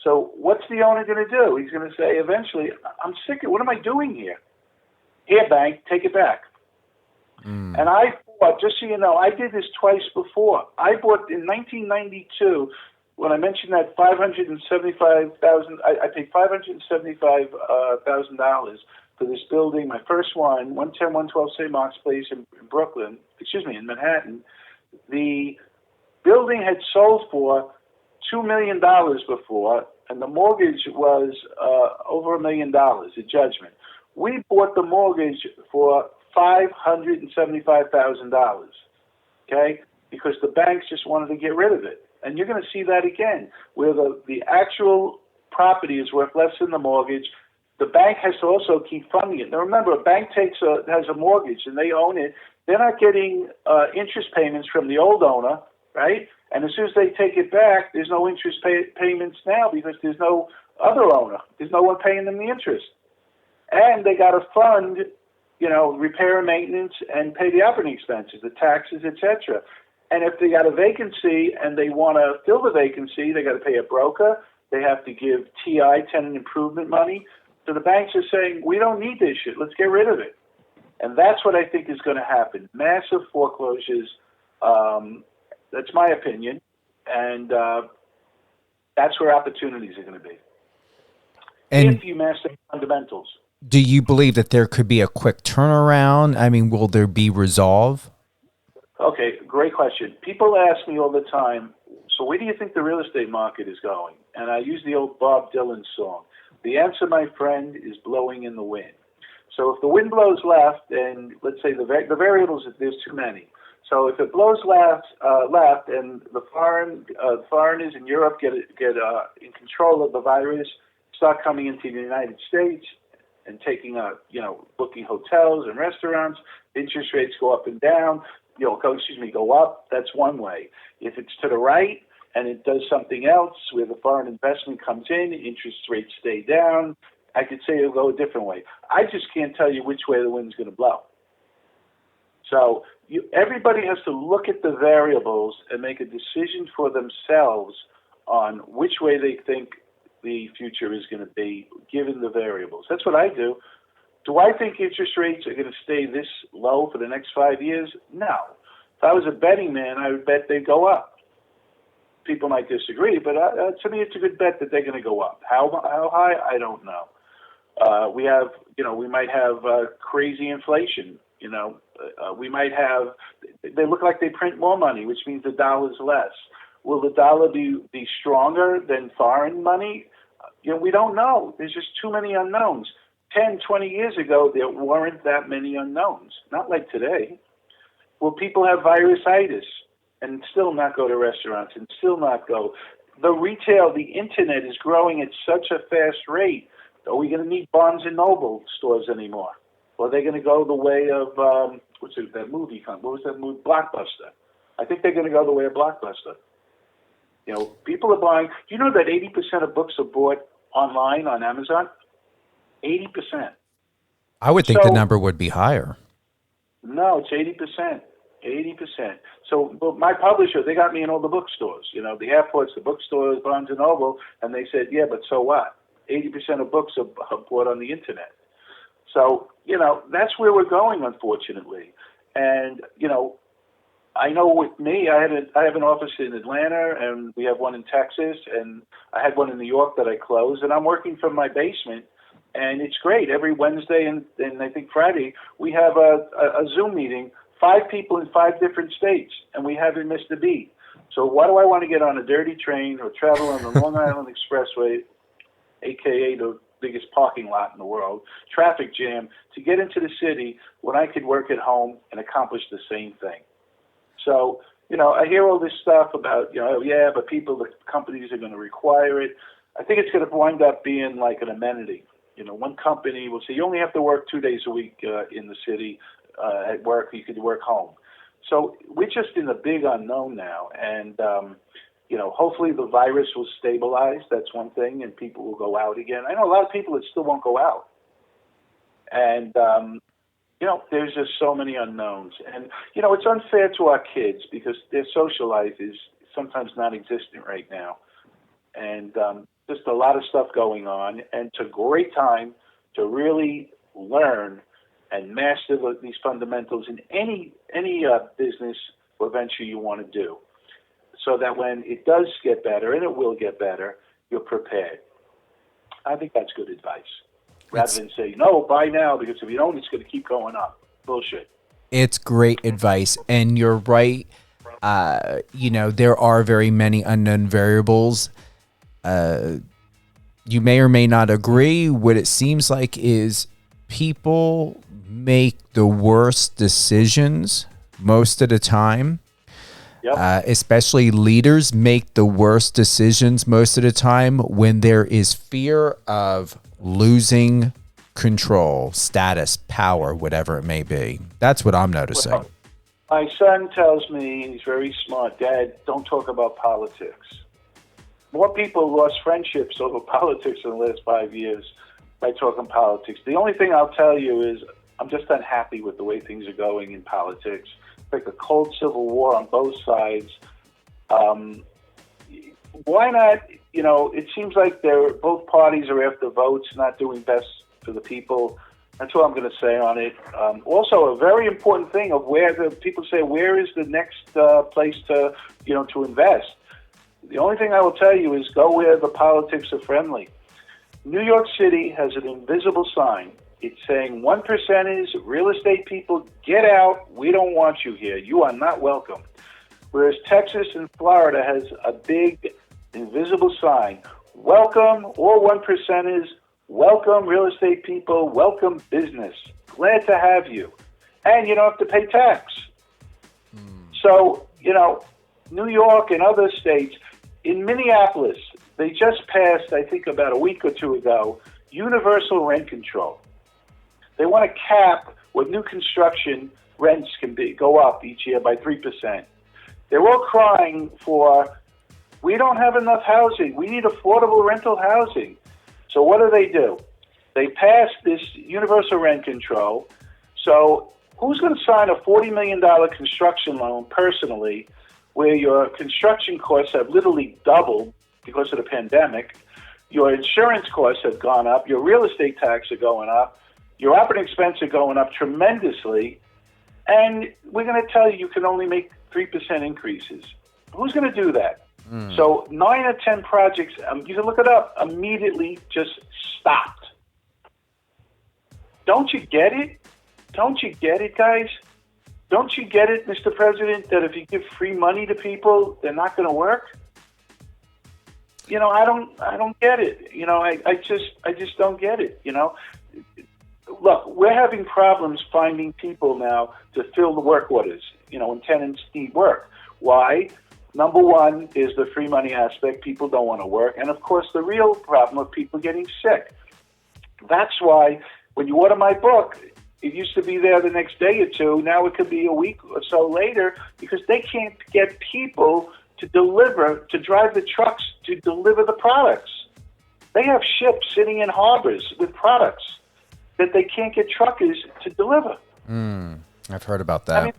So what's the owner going to do? He's going to say eventually, I'm sick of what am I doing here? Here, bank, take it back. And I bought, just so you know, I did this twice before. I bought in 1992, when I mentioned that $575,000, I paid $575,000 for this building, my first one, 110, 112 St. Mark's Place in Manhattan. The building had sold for $2 million before, and the mortgage was over $1 million, a judgment. We bought the mortgage for $575,000, okay, because the banks just wanted to get rid of it. And you're going to see that again, where the actual property is worth less than the mortgage. The bank has to also keep funding it. Now remember, a bank has a mortgage and they own it. They're not getting interest payments from the old owner, right? And as soon as they take it back, there's no interest payments now because there's no other owner. There's no one paying them the interest. And they got to fund, repair and maintenance and pay the operating expenses, the taxes, etc. And if they got a vacancy and they want to fill the vacancy, they got to pay a broker. They have to give TI, tenant improvement money. So the banks are saying, we don't need this shit. Let's get rid of it. And that's what I think is going to happen. Massive foreclosures. That's my opinion. And that's where opportunities are going to be. And if you master fundamentals. Do you believe that there could be a quick turnaround? I mean, will there be resolve? Okay, great question. People ask me all the time, so where do you think the real estate market is going? And I use the old Bob Dylan song. The answer, my friend, is blowing in the wind. So if the wind blows left, and let's say the variables, there's too many. So if it blows left, and the foreigners in Europe get in control of the virus, start coming into the United States and taking booking hotels and restaurants, interest rates go up and down. Go up. That's one way. If it's to the right and it does something else where the foreign investment comes in, interest rates stay down, I could say it'll go a different way. I just can't tell you which way the wind's going to blow. So everybody has to look at the variables and make a decision for themselves on which way they think the future is going to be, given the variables. That's what I do. Do I think interest rates are going to stay this low for the next 5 years? No. If I was a betting man, I would bet they'd go up. People might disagree, but to me, it's a good bet that they're going to go up. How high? I don't know. We might have crazy inflation. We might have. They look like they print more money, which means the dollar's less. Will the dollar be stronger than foreign money? We don't know. There's just too many unknowns. 10, 20 years ago, there weren't that many unknowns. Not like today. Will people have virusitis and still not go to restaurants and still not go? The retail, the internet is growing at such a fast rate. Are we going to need Barnes and Noble stores anymore? Or are they going to go the way of, that movie? What was that movie? Blockbuster. I think they're going to go the way of Blockbuster. People are buying. Do you know that 80% of books are bought online on Amazon? 80%. I would think the number would be higher. No, it's 80%. 80%. So my publisher, they got me in all the bookstores. The airports, the bookstores, Barnes and Noble, and they said, yeah, but so what? 80% of books are bought on the internet. So, that's where we're going, unfortunately. And, I know with me, I have an office in Atlanta, and we have one in Texas, and I had one in New York that I closed, and I'm working from my basement, and it's great. Every Wednesday and I think Friday, we have a Zoom meeting, 5 people in 5 different states, and we haven't missed a beat. So why do I want to get on a dirty train or travel on the Long Island Expressway, a.k.a. the biggest parking lot in the world, traffic jam, to get into the city when I could work at home and accomplish the same thing? So, I hear all this stuff about, but the companies are going to require it. I think it's going to wind up being like an amenity. One company will say, you only have to work 2 days a week in the city at work. You could work home. So we're just in a big unknown now. And, hopefully the virus will stabilize. That's one thing. And people will go out again. I know a lot of people that still won't go out. And, there's just so many unknowns. And, it's unfair to our kids because their social life is sometimes non-existent right now. And just a lot of stuff going on. And it's a great time to really learn and master these fundamentals in any business or venture you want to do, so that when it does get better, and it will get better, you're prepared. I think that's good advice. Rather than say, no, buy now, because if you don't, it's going to keep going up. Bullshit. It's great advice. And you're right. There are very many unknown variables. You may or may not agree. What it seems like is people make the worst decisions most of the time. Yep. Especially leaders make the worst decisions most of the time when there is fear of losing control, status, power, whatever it may be. That's what I'm noticing. Well, my son tells me, he's very smart, Dad, don't talk about politics. More people lost friendships over politics in the last 5 years by talking politics. The only thing I'll tell you is I'm just unhappy with the way things are going in politics. It's like a cold civil war on both sides. Why not, it seems like both parties are after votes, not doing best for the people. That's what I'm going to say on it. Also, a very important thing of where the people say, where is the next place to invest? The only thing I will tell you is go where the politics are friendly. New York City has an invisible sign. It's saying 1% is real estate people, get out. We don't want you here. You are not welcome. Whereas Texas and Florida has a big invisible sign. Welcome, all 1% is welcome real estate people, welcome business. Glad to have you. And you don't have to pay tax. So, New York and other states, in Minneapolis, they just passed, I think about a week or two ago, universal rent control. They want to cap what new construction rents can go up each year by 3%. They're all crying for, we don't have enough housing. We need affordable rental housing. So what do? They passed this universal rent control. So who's going to sign a $40 million construction loan personally where your construction costs have literally doubled because of the pandemic? Your insurance costs have gone up. Your real estate taxes are going up. Your operating expenses are going up tremendously. And we're going to tell you can only make 3% increases. Who's going to do that? So 9 or 10 projects, you can look it up, immediately just stopped. Don't you get it? Don't you get it, guys? Don't you get it, Mr. President, that if you give free money to people, they're not going to work? I don't get it. I just don't get it. Look, we're having problems finding people now to fill the work orders, when tenants need work. Why? Number one is the free money aspect. People don't want to work. And, of course, the real problem of people getting sick. That's why when you order my book, it used to be there the next day or two. Now it could be a week or so later because they can't get people to drive the trucks to deliver the products. They have ships sitting in harbors with products that they can't get truckers to deliver. I've heard about that. Think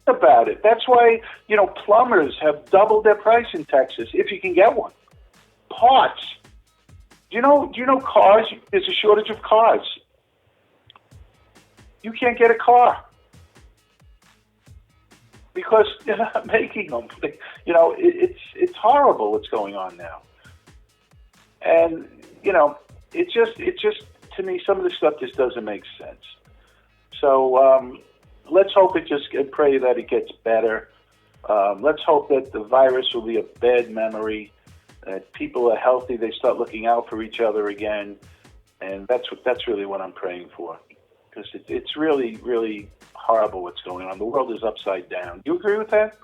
about it. That's why, plumbers have doubled their price in Texas, if you can get one. Parts. Do you know cars? There's a shortage of cars. You can't get a car because they're not making them. It's horrible what's going on now. And, it just, to me, some of this stuff just doesn't make sense. So let's hope and pray that it gets better. Let's hope that the virus will be a bad memory, that people are healthy, they start looking out for each other again. And that's really what I'm praying for. Because it's really, really horrible what's going on. The world is upside down. Do you agree with that?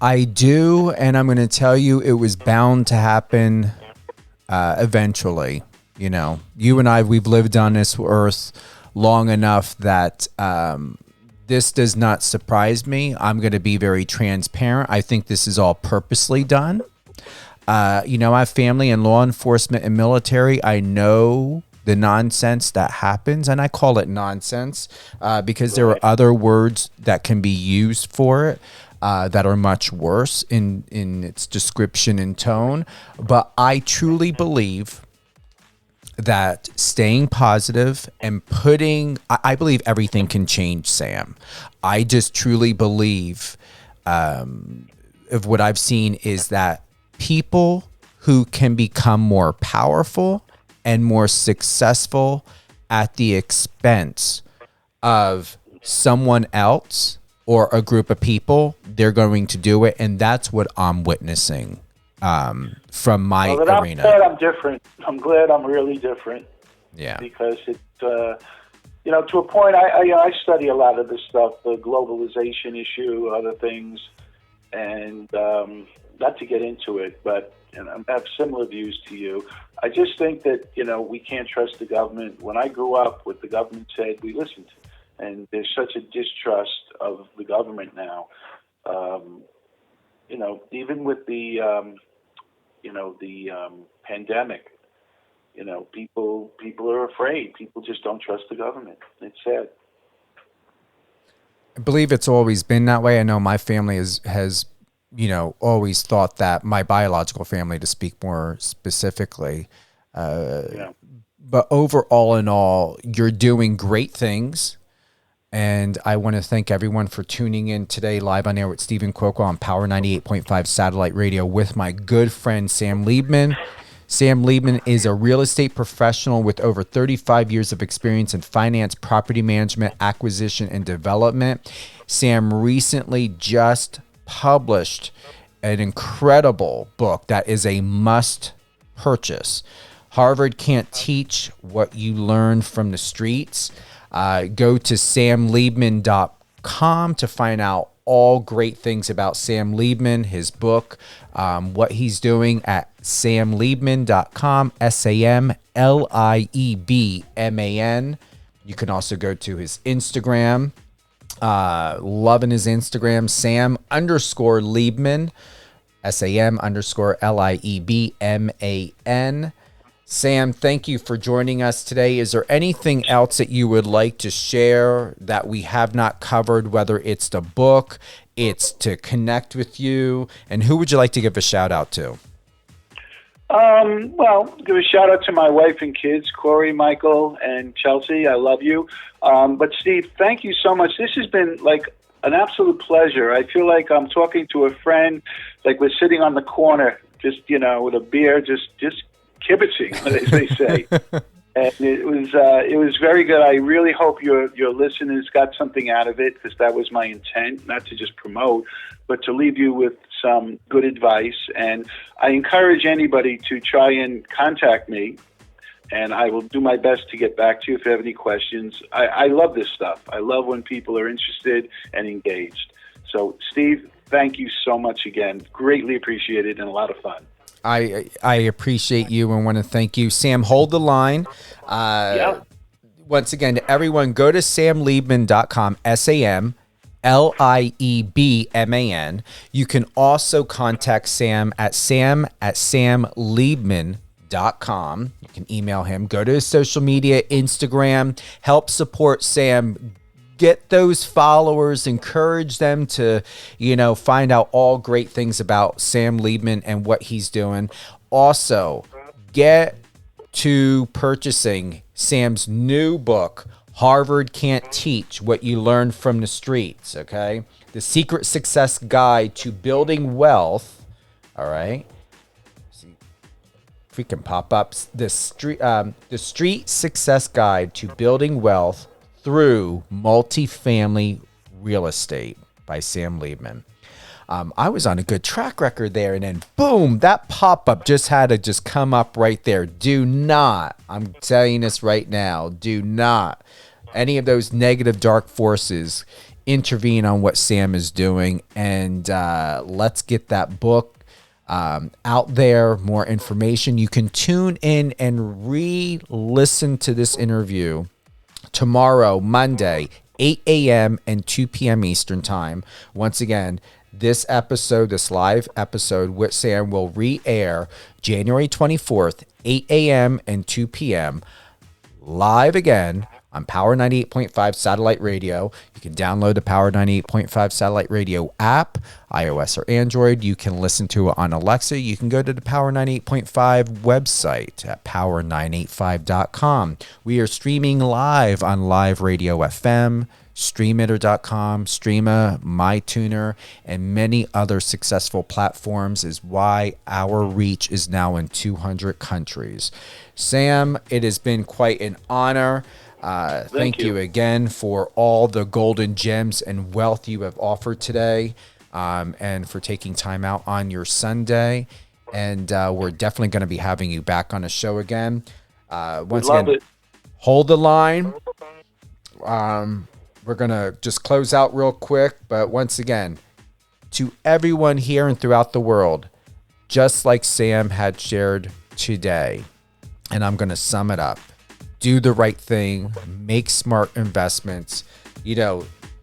I do, and I'm going to tell you it was bound to happen eventually. You and I, we've lived on this earth long enough that this does not surprise me. I'm going to be very transparent. I think this is all purposely done. I have family in law enforcement and military. I know the nonsense that happens, and I call it nonsense because there are other words that can be used for it that are much worse in its description and tone. But I truly believe that staying positive and I believe everything can change, Sam. I just truly believe of what I've seen is that people who can become more powerful and more successful at the expense of someone else or a group of people, they're going to do it. And that's what I'm witnessing from my arena. I'm glad I'm different. I'm glad I'm really different. Yeah. Because it's, to a point, I study a lot of this stuff, the globalization issue, other things, and not to get into it, but I have similar views to you. I just think that, we can't trust the government. When I grew up, what the government said, we listened to. And there's such a distrust of the government now. Even with the pandemic, people are afraid. People just don't trust the government. It's sad. I believe it's always been that way. I know my family has always thought that, my biological family, to speak more specifically. But overall in all, you're doing great things. And I want to thank everyone for tuning in today, live on air with Stephen Cuoco on Power 98.5 Satellite Radio with my good friend, Sam Liebman. Sam Liebman is a real estate professional with over 35 years of experience in finance, property management, acquisition, and development. Sam recently just published an incredible book that is a must purchase. Harvard can't teach what you learn from the streets. Go to samliebman.com to find out all great things about Sam Liebman, his book, what he's doing at samliebman.com, SAMLIEBMAN. You can also go to his Instagram. Loving his Instagram, Sam_Liebman, SAM_LIEBMAN. Sam, thank you for joining us today. Is there anything else that you would like to share that we have not covered, whether it's the book, it's to connect with you, and who would you like to give a shout out to? Well, give a shout out to my wife and kids, Corey, Michael, and Chelsea. I love you. But Steve, thank you so much. This has been like an absolute pleasure. I feel like I'm talking to a friend, like we're sitting on the corner, just, with a beer, just kibitzing, as they say. And it was very good. I really hope your listeners got something out of it, because that was my intent, not to just promote, but to leave you with some good advice. And I encourage anybody to try and contact me, and I will do my best to get back to you if you have any questions. I love this stuff. I love when people are interested and engaged. So, Steve, thank you so much again. Greatly appreciated and a lot of fun. I appreciate you and want to thank you. Sam, hold the line. Yeah. Once again, to everyone, go to samliebman.com, SAMLIEBMAN. You can also contact Sam at sam@samliebman.com. You can email him. Go to his social media, Instagram. Help support Sam. Get those followers, encourage them to, find out all great things about Sam Liebman and what he's doing. Also, get to purchasing Sam's new book, Harvard Can't Teach What You Learned from the Streets, okay? The Secret Success Guide to Building Wealth, all right? Freaking pop-ups. The Street Success Guide to Building Wealth through Multifamily Real Estate by Sam Liebman. I was on a good track record there, and then boom, that pop-up just had to come up right there. Do not, I'm telling this right now, do not any of those negative dark forces intervene on what Sam is doing, and let's get that book out there, more information. You can tune in and re-listen to this interview tomorrow, Monday, 8 a.m. and 2 p.m. Eastern Time. Once again, this live episode with Sam will re-air January 24th, 8 a.m. and 2 p.m. live again on Power 98.5 Satellite Radio. You can download the Power 98.5 Satellite Radio app, iOS or Android. You can listen to it on Alexa. You can go to the Power 98.5 website at power985.com. We are streaming live on Live Radio FM, StreamItter.com, Streama, MyTuner, and many other successful platforms is why our reach is now in 200 countries. Sam, it has been quite an honor. Thank you again for all the golden gems and wealth you have offered today, and for taking time out on your Sunday. And we're definitely going to be having you back on the show again. Once again, hold the line. We're going to just close out real quick. But once again, to everyone here and throughout the world, just like Sam had shared today, and I'm going to sum it up. Do the right thing, make smart investments.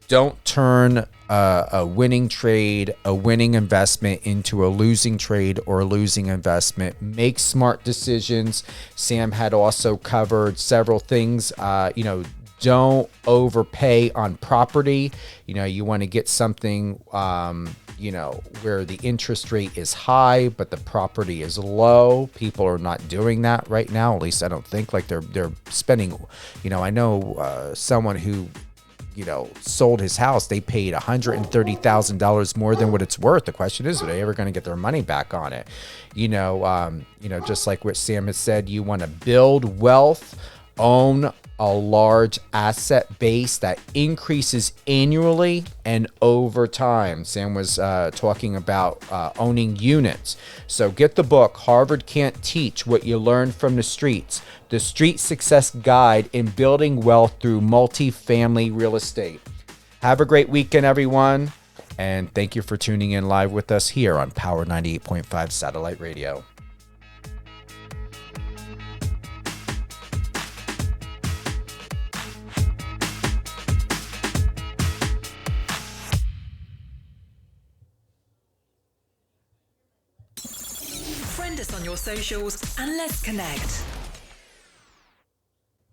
Don't turn a winning trade, a winning investment into a losing trade or a losing investment. Make smart decisions. Sam had also covered several things. Don't overpay on property. You want to get something, where the interest rate is high, but the property is low. People are not doing that right now. At least I don't think like they're spending, I know someone who, sold his house. They paid $130,000 more than what it's worth. The question is, are they ever going to get their money back on it? Just like what Sam has said, you want to build wealth, own a large asset base that increases annually and over time. Sam was talking about owning units. So get the book, Harvard Can't Teach What You Learned from the Streets, the Street Success Guide in Building Wealth Through Multifamily Real Estate. Have a great weekend, everyone. And thank you for tuning in live with us here on Power 98.5 Satellite Radio. Friend us on your socials and let's connect.